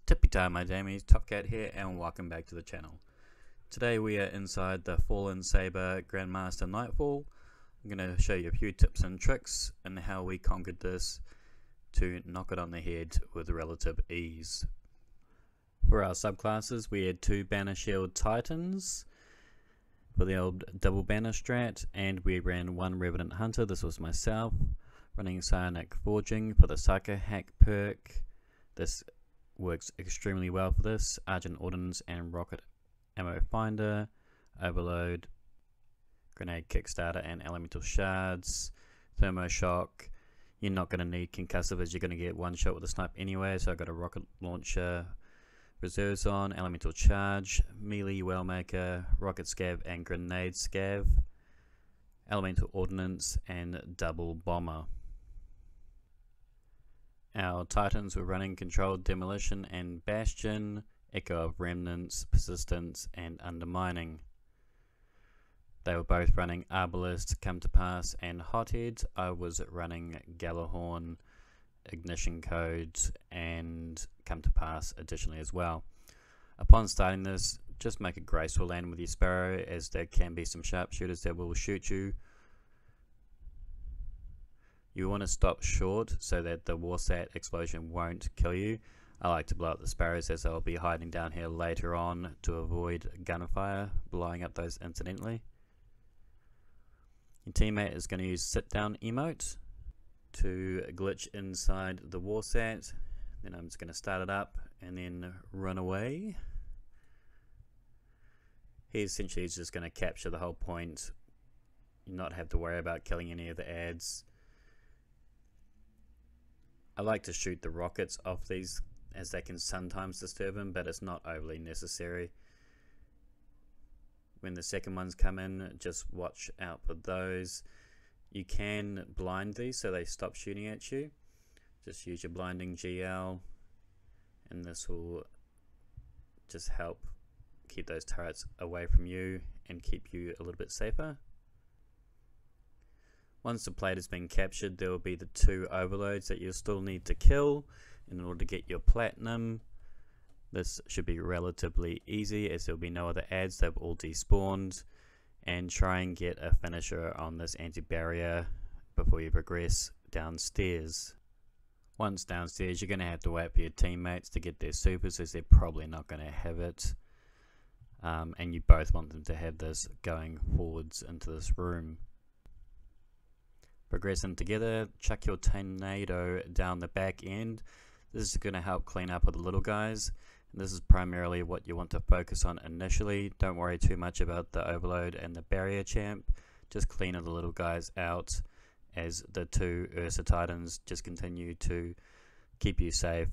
Tippy time, my damies, TUSKED here, and welcome back to the channel. Today we are inside the Fallen Saber Grandmaster Nightfall. I'm going to show you a few tips and tricks and how we conquered this to knock it on the head with relative ease. For our subclasses, we had two Banner Shield Titans for the old double banner strat, and we ran one Revenant Hunter. This was myself, running Psionic Forging for the Psycho Hack perk. This works extremely well for this. Argent Ordnance and Rocket Ammo Finder, Overload, Grenade Kickstarter and Elemental Shards, Thermo Shock. You're not going to need Concussive as you're going to get one shot with a snipe anyway, so I've got a Rocket Launcher, Reserves on, Elemental Charge, Melee Wellmaker, Rocket Scav and Grenade Scav, Elemental Ordnance and Double Bomber. Our Titans were running Controlled Demolition and Bastion, Echo of Remnants, Persistence and Undermining. They were both running Arbalest, Come to Pass and Hothead. I was running Gjallarhorn, Ignition Code and Come to Pass additionally as well. Upon starting this, just make a graceful land with your Sparrow, as there can be some sharpshooters that will shoot you. You want to stop short so that the Warsat explosion won't kill you. I like to blow up the Sparrows as I'll be hiding down here later on to avoid gunfire, blowing up those incidentally. Your teammate is going to use Sit Down emote to glitch inside the Warsat. Then I'm just going to start it up and then run away. He essentially is just going to capture the whole point, not have to worry about killing any of the ads. I like to shoot the rockets off these as they can sometimes disturb him, but it's not overly necessary. When the second ones come in, just watch out for those. You can blind these so they stop shooting at you. Just use your blinding GL and this will just help keep those turrets away from you and keep you a little bit safer. Once the plate has been captured, there will be the two overloads that you'll still need to kill in order to get your platinum. This should be relatively easy as there will be no other ads, they've all despawned. And try and get a finisher on this anti-barrier before you progress downstairs. Once downstairs, you're going to have to wait for your teammates to get their supers as they're probably not going to have it. And you both want them to have this going forwards into this room. Progressing together, chuck your tornado down the back end. This is going to help clean up with the little guys. And this is primarily what you want to focus on initially. Don't worry too much about the overload and the barrier champ. Just clean the little guys out as the two Ursa Titans just continue to keep you safe.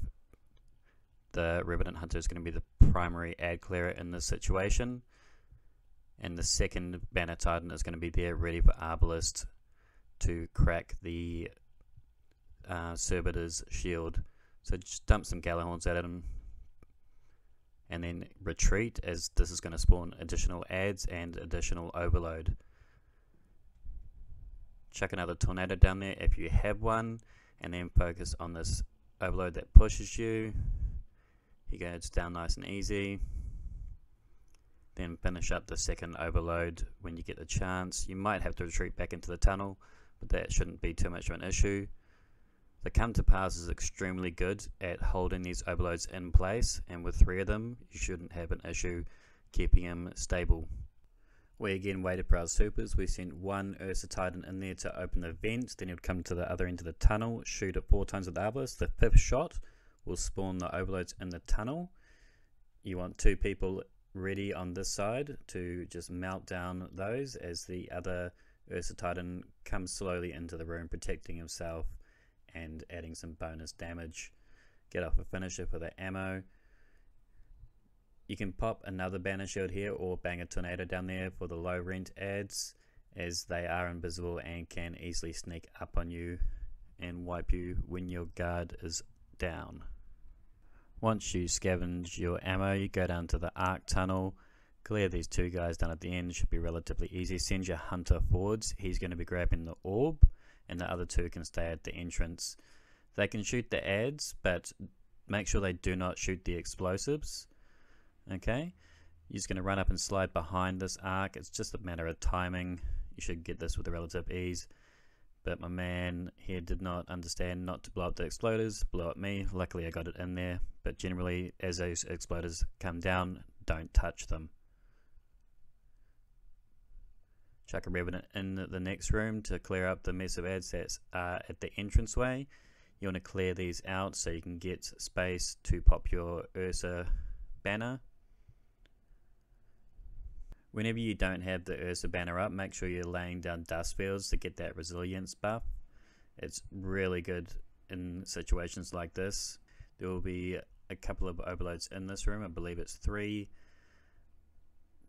The Revenant Hunter is going to be the primary ad clearer in this situation. And the second Banner Titan is going to be there ready for Arbalest to crack the Servitor's shield. So just dump some Gjallarhorns at him and then retreat, as this is going to spawn additional ads and additional overload. Chuck another tornado down there if you have one, and then focus on this overload that pushes you. He goes down nice and easy. Then finish up the second overload when you get the chance. You might have to retreat back into the tunnel, but that shouldn't be too much of an issue. The Come to Pass is extremely good at holding these overloads in place, and with 3 of them you shouldn't have an issue keeping them stable. We again waited for our supers. We sent one Ursa Titan in there to open the vent, then he would come to the other end of the tunnel, shoot it 4 times with the Arbalest. The 5th shot will spawn the overloads in the tunnel. You want 2 people ready on this side to just melt down those as the other Ursa Titan comes slowly into the room, protecting himself and adding some bonus damage. Get off a finisher for the ammo. You can pop another banner shield here or bang a tornado down there for the low rent ads, as they are invisible and can easily sneak up on you and wipe you when your guard is down. Once you scavenge your ammo, you go down to the arc tunnel. Clear these 2 guys down at the end, should be relatively easy. Send your hunter forwards, he's going to be grabbing the orb, and the other 2 can stay at the entrance. They can shoot the ads, but make sure they do not shoot the explosives. Okay, you're just going to run up and slide behind this arc. It's just a matter of timing. You should get this with a relative ease. But my man here did not understand not to blow up the exploders, blow up me. Luckily I got it in there, but generally as those exploders come down, don't touch them. Chuck a revenant in the next room to clear up the mess of ads that's at the entranceway. You want to clear these out so you can get space to pop your Ursa banner. Whenever you don't have the Ursa banner up, make sure you're laying down dust fields to get that resilience buff. It's really good in situations like this. There will be a couple of overloads in this room. I believe it's 3.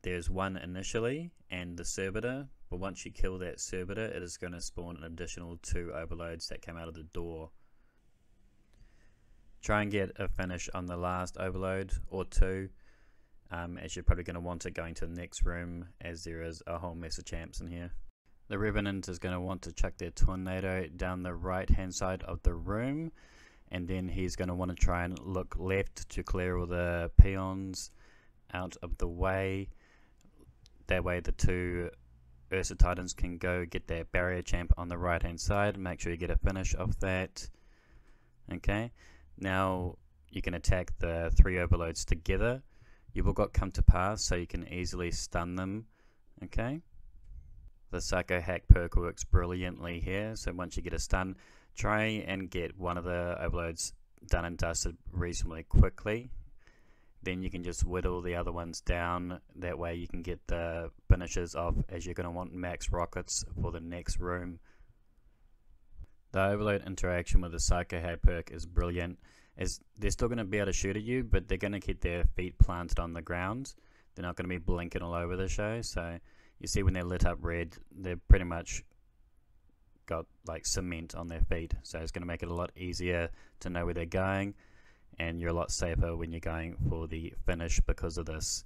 There's 1 initially and the servitor, but once you kill that servitor, it is going to spawn an additional 2 overloads that come out of the door. Try and get a finish on the last overload or 2. As you're probably going to want it going to the next room, as there is a whole mess of champs in here. The Revenant is going to want to chuck their tornado down the right hand side of the room, and then he's going to want to try and look left to clear all the peons out of the way. That way the 2 Ursa Titans can go get their barrier champ on the right hand side. Make sure you get a finish of that. Okay, now you can attack the 3 overloads together. You've all got come to pass, so you can easily stun them. Okay, the Psycho Hack perk works brilliantly here, so once you get a stun, try and get one of the overloads done and dusted reasonably quickly. Then you can just whittle the other ones down. That way you can get the finishes off, as you're going to want max rockets for the next room. The overload interaction with the Psycho Hack perk is brilliant, as they're still going to be able to shoot at you, but they're going to keep their feet planted on the ground. They're not going to be blinking all over the show. So you see when they're lit up red, they're pretty much got like cement on their feet. So it's going to make it a lot easier to know where they're going, and you're a lot safer when you're going for the finish because of this.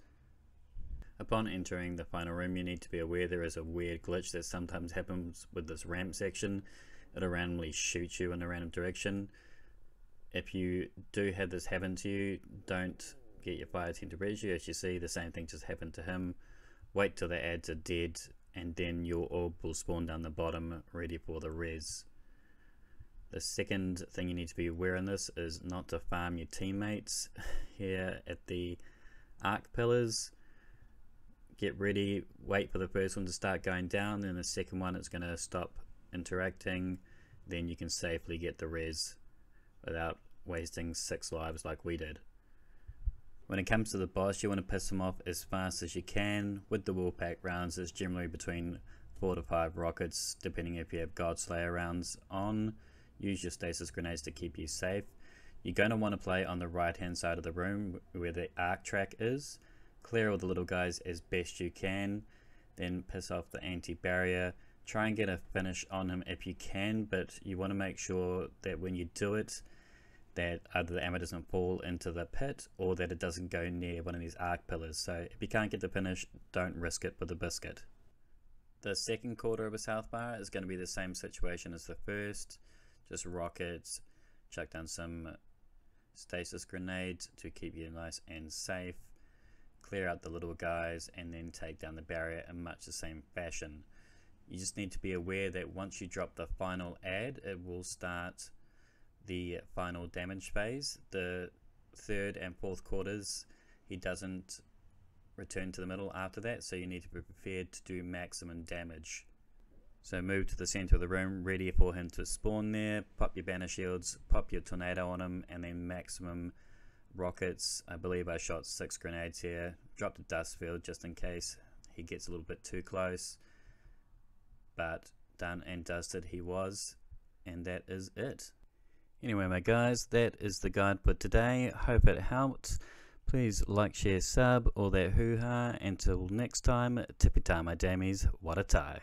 Upon entering the final room, you need to be aware there is a weird glitch that sometimes happens with this ramp section. It'll randomly shoot you in a random direction. If you do have this happen to you, don't get your fire team to res you. As you see, the same thing just happened to him. Wait till the ads are dead, and then your orb will spawn down the bottom ready for the res. The second thing you need to be aware in this is not to farm your teammates here at the arc pillars. Get ready, wait for the first one to start going down, then the second one is going to stop interacting. Then you can safely get the res without wasting 6 lives like we did. When it comes to the boss, you want to piss him off as fast as you can. With the Woolpack rounds, it's generally between 4 to 5 rockets, depending if you have Godslayer rounds on. Use your stasis grenades to keep you safe. You're going to want to play on the right hand side of the room where the arc track is. Clear all the little guys as best you can, then piss off the anti-barrier. Try and get a finish on him if you can, but you want to make sure that when you do it, that either the ammo doesn't fall into the pit or that it doesn't go near one of these arc pillars. So if you can't get the finish, don't risk it with a biscuit. The second quarter of a south bar is going to be the same situation as the first. Just rockets, chuck down some stasis grenades to keep you nice and safe. Clear out the little guys and then take down the barrier in much the same fashion. You just need to be aware that once you drop the final ad, it will start the final damage phase. The third and fourth quarters, he doesn't return to the middle after that, so you need to be prepared to do maximum damage. So move to the center of the room, ready for him to spawn there, pop your banner shields, pop your tornado on him, and then maximum rockets. I believe I shot 6 grenades here. Drop the dust field just in case he gets a little bit too close. But done and dusted he was, and that is it. Anyway, my guys, that is the guide for today. Hope it helped. Please like, share, sub, all that hoo-ha. Until next time, tippy-tie my damies, what a tie.